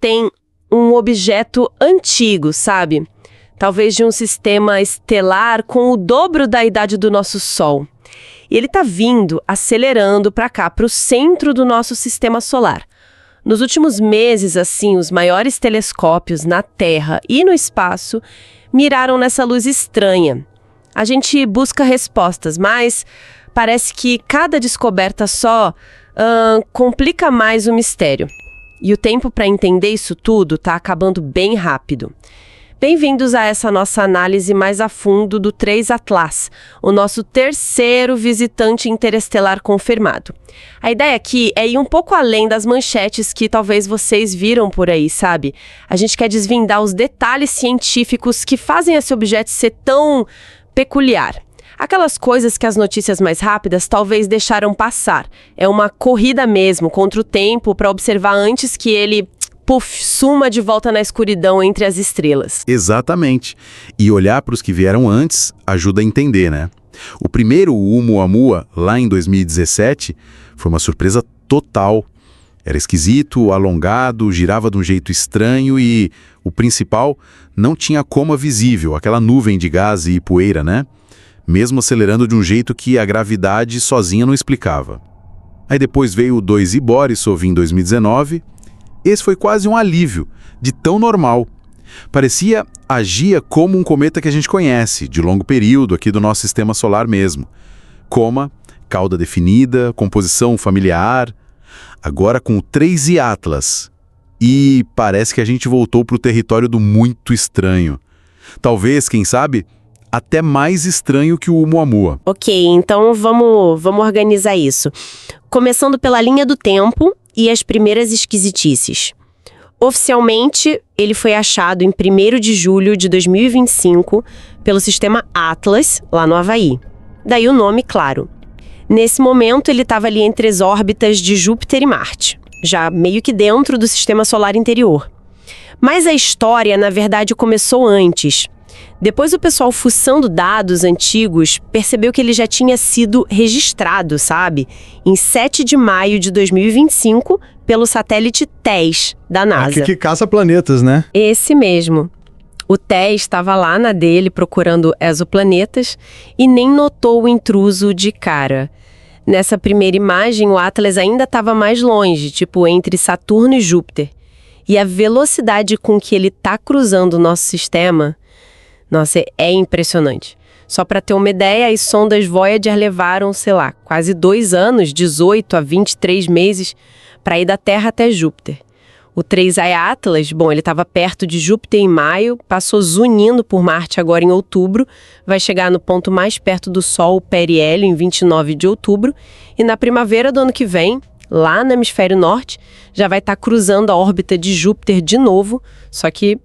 tem um objeto antigo, sabe? Talvez de um sistema estelar com o dobro da idade do nosso Sol. E ele está vindo, acelerando para cá, para o centro do nosso sistema solar. Nos últimos meses, assim, os maiores telescópios na Terra e no espaço miraram nessa luz estranha. A gente busca respostas, mas parece que cada descoberta só complica mais o mistério. E o tempo para entender isso tudo está acabando bem rápido. Bem-vindos a essa nossa análise mais a fundo do 3 Atlas, o nosso terceiro visitante interestelar confirmado. A ideia aqui é ir um pouco além das manchetes que talvez vocês viram por aí, sabe? A gente quer desvendar os detalhes científicos que fazem esse objeto ser tão peculiar. Aquelas coisas que as notícias mais rápidas talvez deixaram passar. É uma corrida mesmo contra o tempo para observar antes que ele suma de volta na escuridão entre as estrelas. Exatamente. E olhar para os que vieram antes ajuda a entender, né? O primeiro, o Oumuamua, lá em 2017, foi uma surpresa total. Era esquisito, alongado, girava de um jeito estranho e, o principal, não tinha coma visível, aquela nuvem de gás e poeira, né? Mesmo acelerando de um jeito que a gravidade sozinha não explicava. Aí depois veio o 2 Borisov em 2019. Esse foi quase um alívio, de tão normal. Agia como um cometa que a gente conhece, de longo período aqui do nosso sistema solar mesmo. Coma, cauda definida, composição familiar. Agora com o 3 Atlas. E parece que a gente voltou para o território do muito estranho. Talvez, quem sabe, até mais estranho que o Oumuamua. Ok, então vamos organizar isso. Começando pela linha do tempo e as primeiras esquisitices. Oficialmente, ele foi achado em 1º de julho de 2025 pelo sistema Atlas, lá no Havaí. Daí o nome, claro. Nesse momento, ele estava ali entre as órbitas de Júpiter e Marte, já meio que dentro do sistema solar interior. Mas a história, na verdade, começou antes. Depois o pessoal fuçando dados antigos percebeu que ele já tinha sido registrado, sabe? Em 7 de maio de 2025 pelo satélite TESS da NASA. Que caça planetas, né? Esse mesmo. O TESS estava lá na dele procurando exoplanetas e nem notou o intruso de cara. Nessa primeira imagem, o Atlas ainda estava mais longe, tipo entre Saturno e Júpiter. E a velocidade com que ele está cruzando o nosso sistema... Nossa, é impressionante. Só para ter uma ideia, as sondas Voyager levaram, quase 2 anos, 18 a 23 meses, para ir da Terra até Júpiter. O 3 Atlas, ele estava perto de Júpiter em maio, passou zunindo por Marte agora em outubro, vai chegar no ponto mais perto do Sol, o Periélio, em 29 de outubro, e na primavera do ano que vem, lá no hemisfério norte, já vai estar cruzando a órbita de Júpiter de novo, só que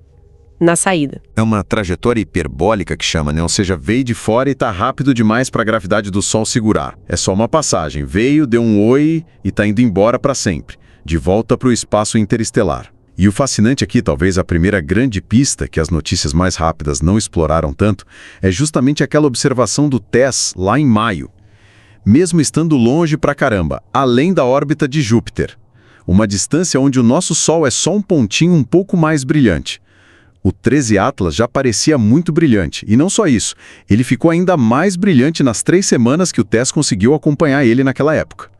na saída. É uma trajetória hiperbólica que chama, né? Ou seja, veio de fora e tá rápido demais para a gravidade do Sol segurar. É só uma passagem. Veio, deu um oi e tá indo embora para sempre. De volta para o espaço interestelar. E o fascinante aqui, talvez a primeira grande pista que as notícias mais rápidas não exploraram tanto, é justamente aquela observação do TESS lá em maio. Mesmo estando longe pra caramba, além da órbita de Júpiter. Uma distância onde o nosso Sol é só um pontinho um pouco mais brilhante. O 13 Atlas já parecia muito brilhante, e não só isso, ele ficou ainda mais brilhante nas 3 semanas que o TESS conseguiu acompanhar ele naquela época.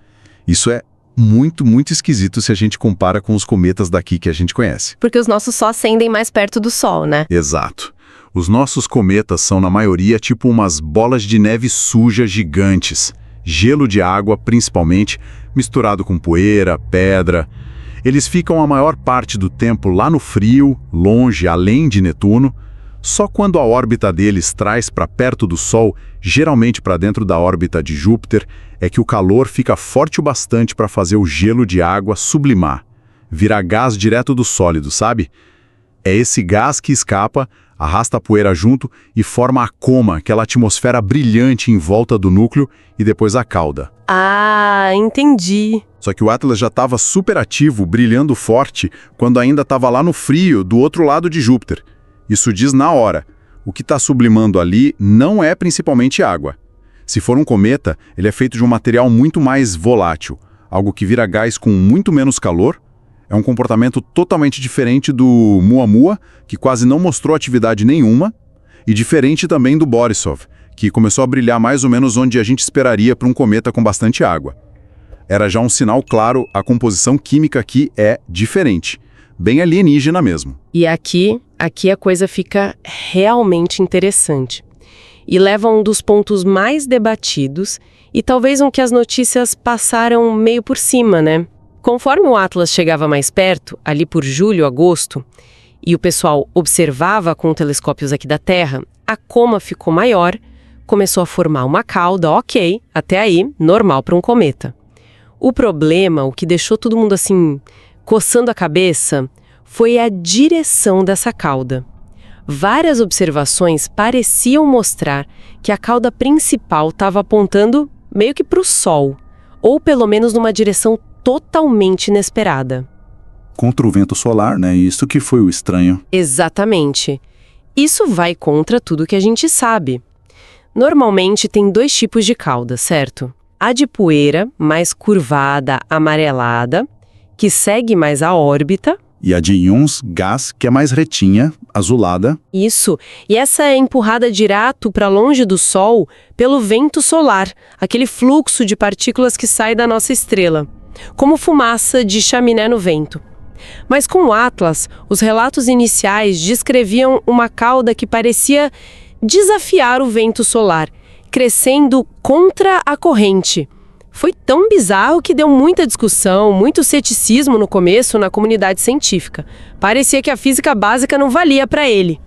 Isso é muito, muito esquisito se a gente compara com os cometas daqui que a gente conhece. Porque os nossos só acendem mais perto do Sol, né? Exato. Os nossos cometas são, na maioria, tipo umas bolas de neve suja gigantes. Gelo de água, principalmente, misturado com poeira, pedra... Eles ficam a maior parte do tempo lá no frio, longe, além de Netuno. Só quando a órbita deles traz para perto do Sol, geralmente para dentro da órbita de Júpiter, é que o calor fica forte o bastante para fazer o gelo de água sublimar, virar gás direto do sólido, sabe? É esse gás que escapa, arrasta a poeira junto e forma a coma, aquela atmosfera brilhante em volta do núcleo e depois a cauda. Ah, entendi. Só que o Atlas já estava super ativo, brilhando forte, quando ainda estava lá no frio, do outro lado de Júpiter. Isso diz na hora. O que está sublimando ali não é principalmente água. Se for um cometa, ele é feito de um material muito mais volátil, algo que vira gás com muito menos calor. É um comportamento totalmente diferente do Muamua, que quase não mostrou atividade nenhuma, e diferente também do Borisov, que começou a brilhar mais ou menos onde a gente esperaria para um cometa com bastante água. Era já um sinal claro, a composição química aqui é diferente, bem alienígena mesmo. E aqui a coisa fica realmente interessante. E leva a um dos pontos mais debatidos e talvez um que as notícias passaram meio por cima, né? Conforme o Atlas chegava mais perto, ali por julho, agosto, e o pessoal observava com telescópios aqui da Terra, a coma ficou maior, começou a formar uma cauda, ok, até aí, normal para um cometa. O problema, o que deixou todo mundo assim, coçando a cabeça, foi a direção dessa cauda. Várias observações pareciam mostrar que a cauda principal estava apontando meio que para o Sol, ou pelo menos numa direção totalmente inesperada. Contra o vento solar, né? Isso que foi o estranho. Exatamente. Isso vai contra tudo que a gente sabe. Normalmente tem dois tipos de cauda, certo? A de poeira, mais curvada, amarelada, que segue mais a órbita. E a de íons, gás, que é mais retinha, azulada. Isso. E essa é empurrada direto para longe do Sol pelo vento solar, aquele fluxo de partículas que sai da nossa estrela, como fumaça de chaminé no vento. Mas com o Atlas, os relatos iniciais descreviam uma cauda que parecia desafiar o vento solar, crescendo contra a corrente. Foi tão bizarro que deu muita discussão, muito ceticismo no começo na comunidade científica. Parecia que a física básica não valia para ele.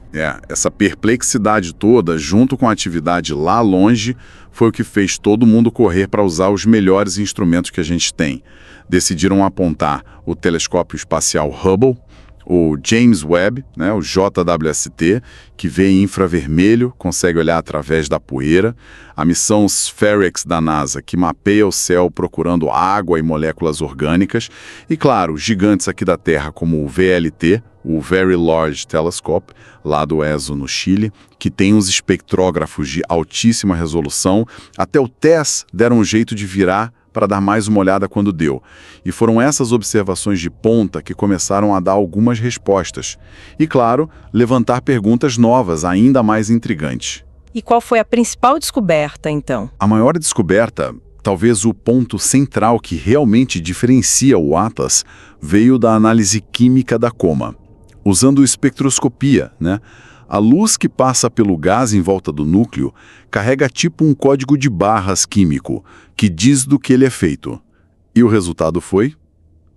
Essa perplexidade toda, junto com a atividade lá longe, foi o que fez todo mundo correr para usar os melhores instrumentos que a gente tem. Decidiram apontar o telescópio espacial Hubble, o James Webb, né, o JWST, que vê em infravermelho, consegue olhar através da poeira, a missão SPHEREX da NASA, que mapeia o céu procurando água e moléculas orgânicas, e claro, gigantes aqui da Terra como o VLT, o Very Large Telescope, lá do ESO no Chile, que tem uns espectrógrafos de altíssima resolução. Até o TESS deram um jeito de virar para dar mais uma olhada quando deu. E foram essas observações de ponta que começaram a dar algumas respostas. E, claro, levantar perguntas novas, ainda mais intrigantes. E qual foi a principal descoberta, então? A maior descoberta, talvez o ponto central que realmente diferencia o Atlas, veio da análise química da coma. Usando espectroscopia, né? A luz que passa pelo gás em volta do núcleo carrega tipo um código de barras químico, que diz do que ele é feito. E o resultado foi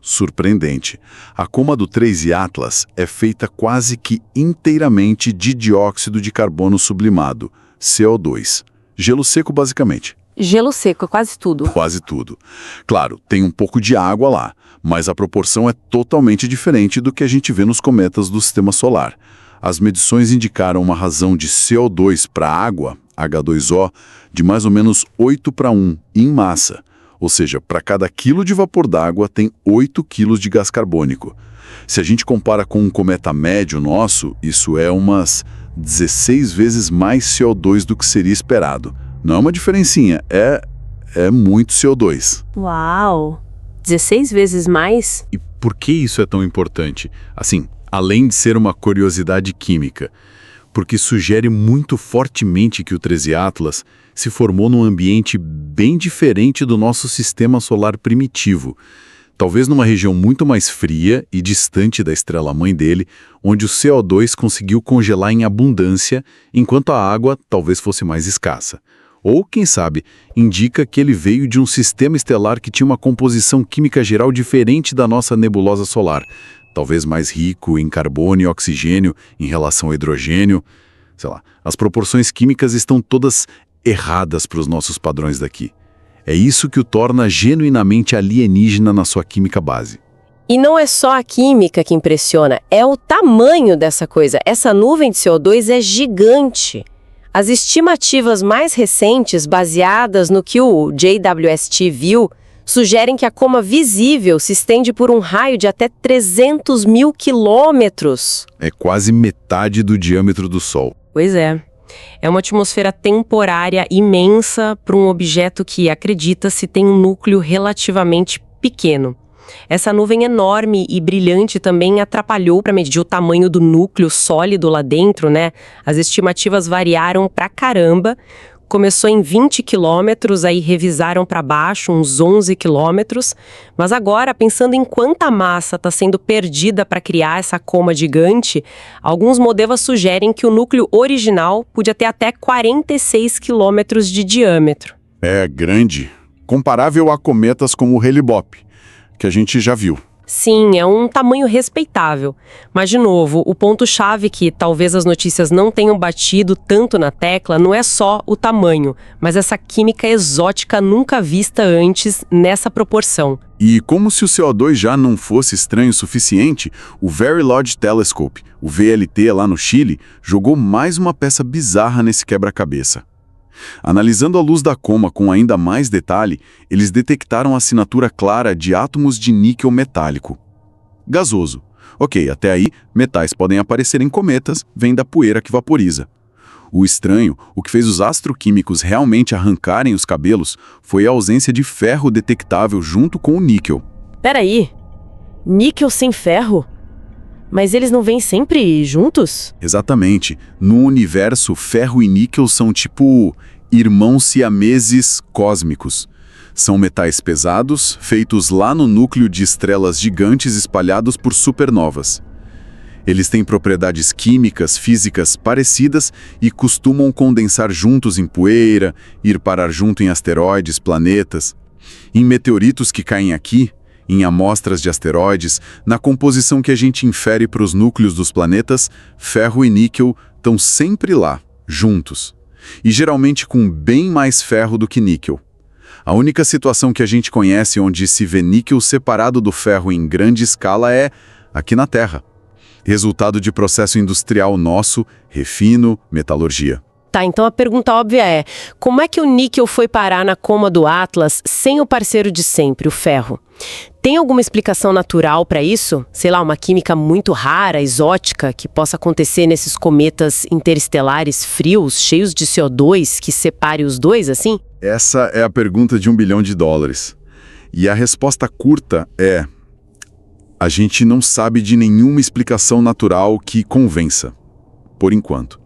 surpreendente. A coma do 3I Atlas é feita quase que inteiramente de dióxido de carbono sublimado, CO2. Gelo seco, basicamente. Gelo seco, quase tudo. Quase tudo. Claro, tem um pouco de água lá, mas a proporção é totalmente diferente do que a gente vê nos cometas do Sistema Solar. As medições indicaram uma razão de CO2 para água, H2O, de mais ou menos 8:1 em massa. Ou seja, para cada quilo de vapor d'água tem 8 quilos de gás carbônico. Se a gente compara com um cometa médio nosso, isso é umas 16 vezes mais CO2 do que seria esperado. Não é uma diferencinha, é muito CO2. Uau! 16 vezes mais? E por que isso é tão importante? Assim, além de ser uma curiosidade química, porque sugere muito fortemente que o 13 Atlas se formou num ambiente bem diferente do nosso sistema solar primitivo, talvez numa região muito mais fria e distante da estrela-mãe dele, onde o CO2 conseguiu congelar em abundância, enquanto a água talvez fosse mais escassa. Ou, quem sabe, indica que ele veio de um sistema estelar que tinha uma composição química geral diferente da nossa nebulosa solar, talvez mais rico em carbono e oxigênio em relação ao hidrogênio. Sei lá, as proporções químicas estão todas erradas para os nossos padrões daqui. É isso que o torna genuinamente alienígena na sua química base. E não é só a química que impressiona, é o tamanho dessa coisa. Essa nuvem de CO2 é gigante. As estimativas mais recentes, baseadas no que o JWST viu, sugerem que a coma visível se estende por um raio de até 300 mil quilômetros. É quase metade do diâmetro do Sol. Pois é. É uma atmosfera temporária imensa para um objeto que, acredita-se, tem um núcleo relativamente pequeno. Essa nuvem enorme e brilhante também atrapalhou para medir o tamanho do núcleo sólido lá dentro, né? As estimativas variaram pra caramba. Começou em 20 quilômetros, aí revisaram para baixo, uns 11 quilômetros. Mas agora, pensando em quanta massa está sendo perdida para criar essa coma gigante, alguns modelos sugerem que o núcleo original podia ter até 46 quilômetros de diâmetro. É grande, comparável a cometas como o Hale-Bopp, que a gente já viu. Sim, é um tamanho respeitável. Mas, de novo, o ponto-chave que talvez as notícias não tenham batido tanto na tecla não é só o tamanho, mas essa química exótica nunca vista antes nessa proporção. E como se o CO2 já não fosse estranho o suficiente, o Very Large Telescope, o VLT lá no Chile, jogou mais uma peça bizarra nesse quebra-cabeça. Analisando a luz da coma com ainda mais detalhe, eles detectaram a assinatura clara de átomos de níquel metálico. Gasoso. Ok, até aí, metais podem aparecer em cometas, vem da poeira que vaporiza. O estranho, o que fez os astroquímicos realmente arrancarem os cabelos, foi a ausência de ferro detectável junto com o níquel. Peraí, níquel sem ferro? Mas eles não vêm sempre juntos? Exatamente. No universo, ferro e níquel são tipo irmãos siameses cósmicos. São metais pesados, feitos lá no núcleo de estrelas gigantes espalhados por supernovas. Eles têm propriedades químicas, físicas parecidas e costumam condensar juntos em poeira, ir parar junto em asteroides, planetas. Em meteoritos que caem aqui, em amostras de asteroides, na composição que a gente infere para os núcleos dos planetas, ferro e níquel estão sempre lá, juntos. E geralmente com bem mais ferro do que níquel. A única situação que a gente conhece onde se vê níquel separado do ferro em grande escala é aqui na Terra. Resultado de processo industrial nosso, refino, metalurgia. Tá, então a pergunta óbvia é, como é que o níquel foi parar na coma do Atlas sem o parceiro de sempre, o ferro? Tem alguma explicação natural para isso? Sei lá, uma química muito rara, exótica, que possa acontecer nesses cometas interestelares frios, cheios de CO2, que separe os dois, assim? Essa é a pergunta de $1 bilhão. E a resposta curta é: a gente não sabe de nenhuma explicação natural que convença, por enquanto.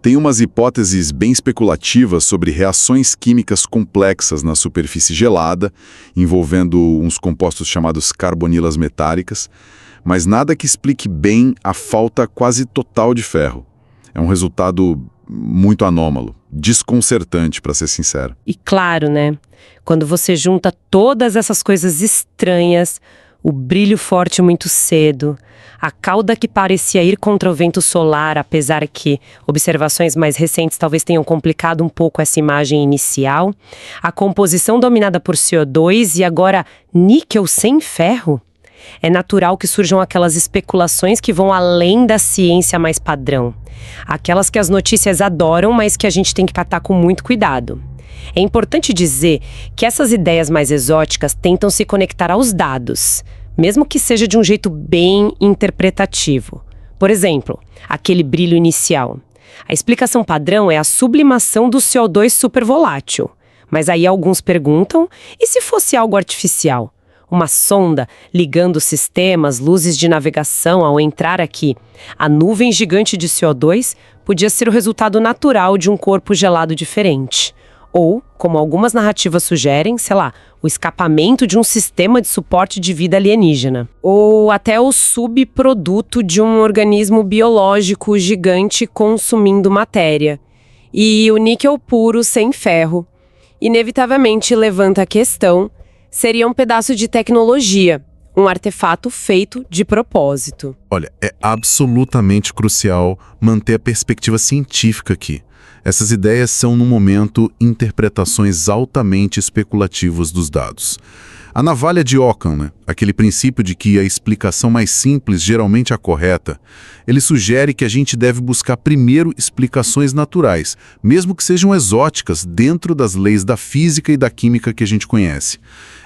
Tem umas hipóteses bem especulativas sobre reações químicas complexas na superfície gelada, envolvendo uns compostos chamados carbonilas metálicas, mas nada que explique bem a falta quase total de ferro. É um resultado muito anômalo, desconcertante, para ser sincero. E claro, né? Quando você junta todas essas coisas estranhas, o brilho forte muito cedo, a cauda que parecia ir contra o vento solar, apesar que observações mais recentes talvez tenham complicado um pouco essa imagem inicial, a composição dominada por CO2 e agora níquel sem ferro, é natural que surjam aquelas especulações que vão além da ciência mais padrão. Aquelas que as notícias adoram, mas que a gente tem que tratar com muito cuidado. É importante dizer que essas ideias mais exóticas tentam se conectar aos dados, mesmo que seja de um jeito bem interpretativo. Por exemplo, aquele brilho inicial. A explicação padrão é a sublimação do CO2 supervolátil. Mas aí alguns perguntam, e se fosse algo artificial? Uma sonda ligando sistemas, luzes de navegação ao entrar aqui. A nuvem gigante de CO2 podia ser o resultado natural de um corpo gelado diferente. Ou, como algumas narrativas sugerem, sei lá, o escapamento de um sistema de suporte de vida alienígena. Ou até o subproduto de um organismo biológico gigante consumindo matéria. E o níquel puro sem ferro, inevitavelmente levanta a questão, seria um pedaço de tecnologia, um artefato feito de propósito. Olha, é absolutamente crucial manter a perspectiva científica aqui. Essas ideias são, no momento, interpretações altamente especulativas dos dados. A navalha de Ockham, né? Aquele princípio de que a explicação mais simples geralmente é a correta, ele sugere que a gente deve buscar primeiro explicações naturais, mesmo que sejam exóticas, dentro das leis da física e da química que a gente conhece.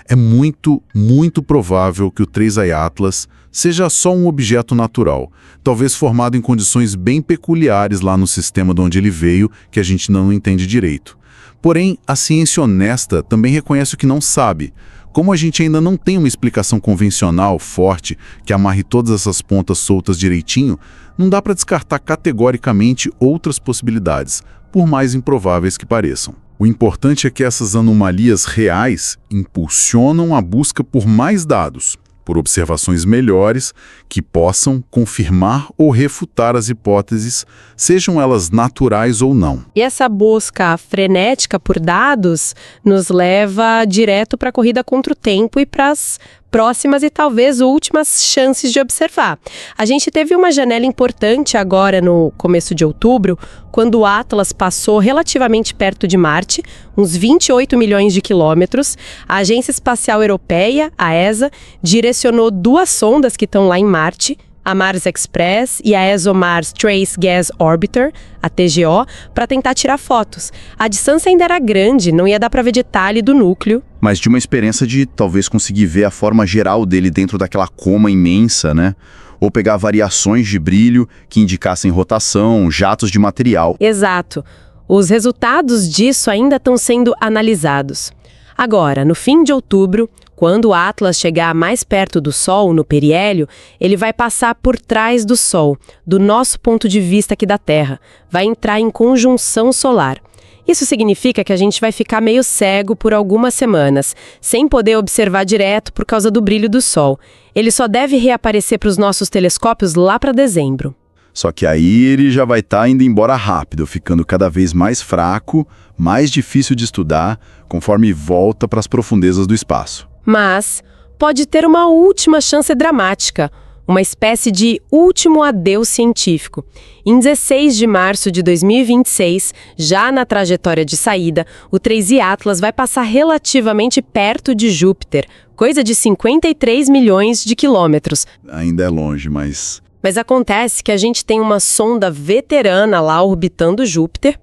É muito, muito provável que o 3i Atlas seja só um objeto natural, talvez formado em condições bem peculiares lá no sistema de onde ele veio, que a gente não entende direito. Porém, a ciência honesta também reconhece o que não sabe, Como a gente ainda não tem uma explicação convencional, forte, que amarre todas essas pontas soltas direitinho, não dá para descartar categoricamente outras possibilidades, por mais improváveis que pareçam. O importante é que essas anomalias reais impulsionam a busca por mais dados, por observações melhores que possam confirmar ou refutar as hipóteses, sejam elas naturais ou não. E essa busca frenética por dados nos leva direto para a corrida contra o tempo e para as próximas e talvez últimas chances de observar. A gente teve uma janela importante agora no começo de outubro, quando o Atlas passou relativamente perto de Marte, uns 28 milhões de quilômetros. A Agência Espacial Europeia, a ESA, direcionou 2 sondas que estão lá em Marte, a Mars Express e a ExoMars Trace Gas Orbiter, a TGO, para tentar tirar fotos. A distância ainda era grande, não ia dar para ver detalhe do núcleo. Mas de uma experiência de talvez conseguir ver a forma geral dele dentro daquela coma imensa, né? Ou pegar variações de brilho que indicassem rotação, jatos de material. Exato. Os resultados disso ainda estão sendo analisados. Agora, no fim de outubro, quando o Atlas chegar mais perto do Sol, no periélio, ele vai passar por trás do Sol, do nosso ponto de vista aqui da Terra. Vai entrar em conjunção solar. Isso significa que a gente vai ficar meio cego por algumas semanas, sem poder observar direto por causa do brilho do Sol. Ele só deve reaparecer para os nossos telescópios lá para dezembro. Só que aí ele já vai estar indo embora rápido, ficando cada vez mais fraco, mais difícil de estudar, conforme volta para as profundezas do espaço. Mas pode ter uma última chance dramática, uma espécie de último adeus científico. Em 16 de março de 2026, já na trajetória de saída, o 3I Atlas vai passar relativamente perto de Júpiter, coisa de 53 milhões de quilômetros. Ainda é longe, mas acontece que a gente tem uma sonda veterana lá orbitando Júpiter,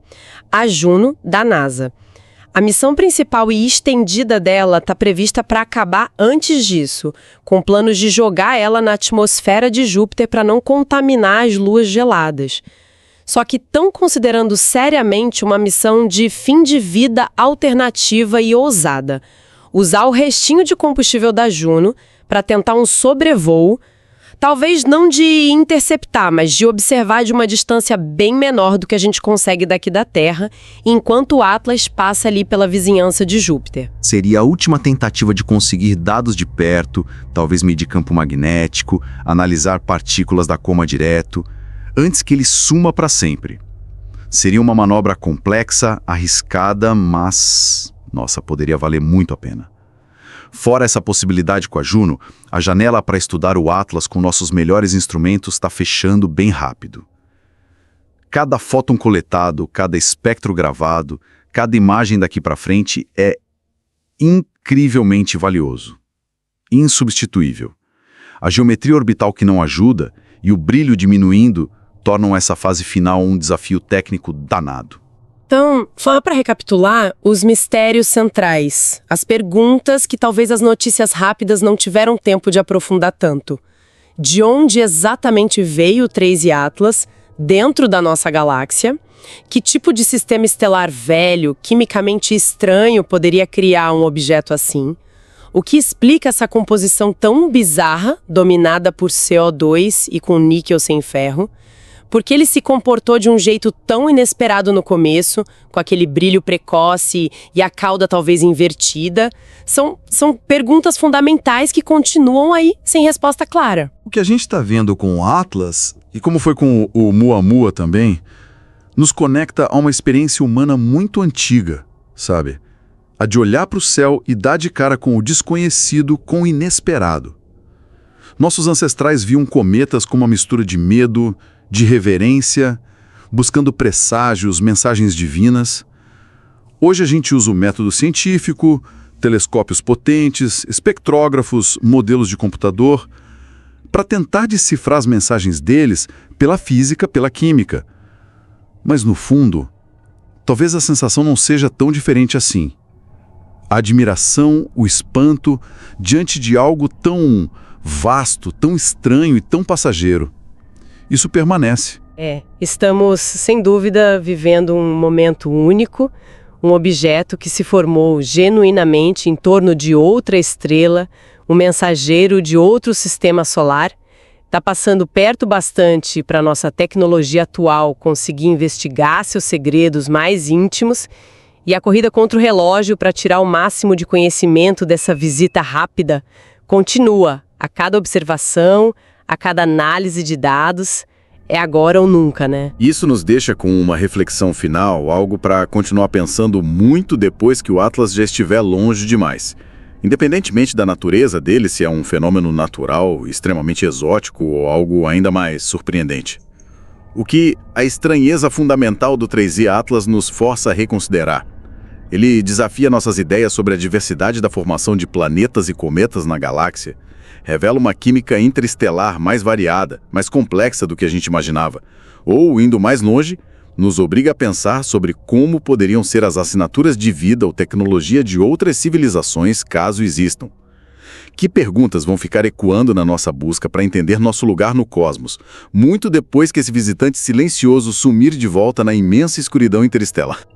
a Juno, da NASA. A missão principal e estendida dela está prevista para acabar antes disso, com planos de jogar ela na atmosfera de Júpiter para não contaminar as luas geladas. Só que estão considerando seriamente uma missão de fim de vida alternativa e ousada. Usar o restinho de combustível da Juno para tentar um sobrevoo, talvez não de interceptar, mas de observar de uma distância bem menor do que a gente consegue daqui da Terra, enquanto o Atlas passa ali pela vizinhança de Júpiter. seria a última tentativa de conseguir dados de perto, talvez medir campo magnético, analisar partículas da coma direto, antes que ele suma para sempre. Seria uma manobra complexa, arriscada, mas, nossa, poderia valer muito a pena. Fora essa possibilidade com a Juno, a janela para estudar o Atlas com nossos melhores instrumentos está fechando bem rápido. Cada fóton coletado, cada espectro gravado, cada imagem daqui para frente é incrivelmente valioso. Insubstituível. A geometria orbital que não ajuda e o brilho diminuindo tornam essa fase final um desafio técnico danado. Então, só para recapitular, os mistérios centrais, as perguntas que talvez as notícias rápidas não tiveram tempo de aprofundar tanto. De onde exatamente veio o 3I Atlas dentro da nossa galáxia? Que tipo de sistema estelar velho, quimicamente estranho, poderia criar um objeto assim? O que explica essa composição tão bizarra, dominada por CO2 e com níquel sem ferro? Por que ele se comportou de um jeito tão inesperado no começo, com aquele brilho precoce e a cauda talvez invertida? São perguntas fundamentais que continuam aí sem resposta clara. O que a gente está vendo com o Atlas, e como foi com o Oumuamua também, nos conecta a uma experiência humana muito antiga, sabe? A de olhar para o céu e dar de cara com o desconhecido, com o inesperado. Nossos ancestrais viam cometas como uma mistura de medo, de reverência, buscando presságios, mensagens divinas. Hoje a gente usa o método científico, telescópios potentes, espectrógrafos, modelos de computador, para tentar decifrar as mensagens deles pela física, pela química. Mas no fundo, talvez a sensação não seja tão diferente assim. A admiração, o espanto, diante de algo tão vasto, tão estranho e tão passageiro. Isso permanece. Estamos, sem dúvida, vivendo um momento único. Um objeto que se formou genuinamente em torno de outra estrela, um mensageiro de outro sistema solar, está passando perto bastante para a nossa tecnologia atual conseguir investigar seus segredos mais íntimos, e a corrida contra o relógio para tirar o máximo de conhecimento dessa visita rápida continua a cada observação, a cada análise de dados. É agora ou nunca, né? Isso nos deixa com uma reflexão final, algo para continuar pensando muito depois que o Atlas já estiver longe demais. Independentemente da natureza dele, se é um fenômeno natural, extremamente exótico ou algo ainda mais surpreendente. O que a estranheza fundamental do 3i Atlas nos força a reconsiderar. Ele desafia nossas ideias sobre a diversidade da formação de planetas e cometas na galáxia, revela uma química interestelar mais variada, mais complexa do que a gente imaginava, ou, indo mais longe, nos obriga a pensar sobre como poderiam ser as assinaturas de vida ou tecnologia de outras civilizações, caso existam. Que perguntas vão ficar ecoando na nossa busca para entender nosso lugar no cosmos, muito depois que esse visitante silencioso sumir de volta na imensa escuridão interestelar?